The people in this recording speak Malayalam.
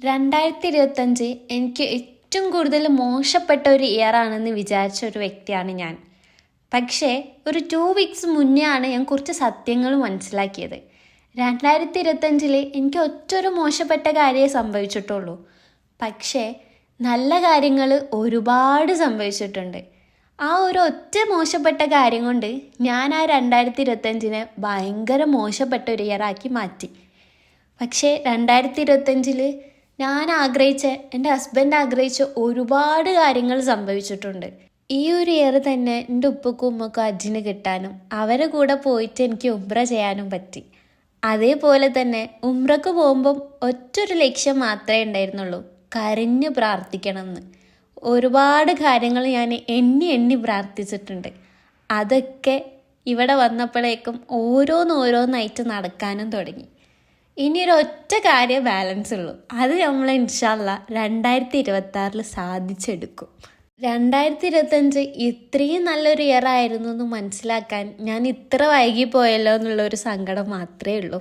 2025 എനിക്ക് ഏറ്റവും കൂടുതൽ മോശപ്പെട്ട ഒരു ഇയർ ആണെന്ന് വിചാരിച്ച ഒരു വ്യക്തിയാണ് ഞാൻ. പക്ഷേ ഒരു 2 വീക്സ് മുന്നേ ആണ് ഞാൻ കുറച്ച് സത്യങ്ങൾ മനസ്സിലാക്കിയത്. 2025 എനിക്ക് ഒറ്റൊരു മോശപ്പെട്ട കാര്യമേ സംഭവിച്ചിട്ടുള്ളൂ. പക്ഷേ നല്ല കാര്യങ്ങൾ ഒരുപാട് സംഭവിച്ചിട്ടുണ്ട്. ആ ഒരു ഒറ്റ മോശപ്പെട്ട കാര്യം കൊണ്ട് ഞാൻ ആ 2025 ഭയങ്കര മോശപ്പെട്ട ഒരു ഇയറാക്കി മാറ്റി. പക്ഷേ 2025 ഞാൻ ആഗ്രഹിച്ച, എൻ്റെ ഹസ്ബൻഡ് ആഗ്രഹിച്ച ഒരുപാട് കാര്യങ്ങൾ സംഭവിച്ചിട്ടുണ്ട്. ഈ ഒരു ഇയർ തന്നെ എൻ്റെ ഉപ്പക്കും ഉമ്മക്കും ഹജ്ജിന് കിട്ടാനും അവരെ കൂടെ പോയിട്ട് എനിക്ക് ഉംറ ചെയ്യാനും പറ്റി. അതേപോലെ തന്നെ ഉംറക്ക് പോകുമ്പം ഒറ്റൊരു ലക്ഷ്യം മാത്രമേ ഉണ്ടായിരുന്നുള്ളൂ, കരഞ്ഞു പ്രാർത്ഥിക്കണം എന്ന്. ഒരുപാട് കാര്യങ്ങൾ ഞാൻ എണ്ണി പ്രാർത്ഥിച്ചിട്ടുണ്ട്. അതൊക്കെ ഇവിടെ വന്നപ്പോഴേക്കും ഓരോന്നായിട്ട് നടക്കാനും തുടങ്ങി. ഇനി ഒരു ഒറ്റ കാര്യം ബാലൻസ് ഉള്ളൂ, അത് നമ്മൾ ഇൻഷാ അല്ലാ 2026 സാധിച്ചെടുക്കും. 2025 ഇത്രയും നല്ലൊരു ഇയർ ആയിരുന്നു എന്ന് മനസ്സിലാക്കാൻ ഞാൻ ഇത്ര വൈകിപ്പോയല്ലോ എന്നുള്ളൊരു സങ്കടം മാത്രമേ ഉള്ളൂ.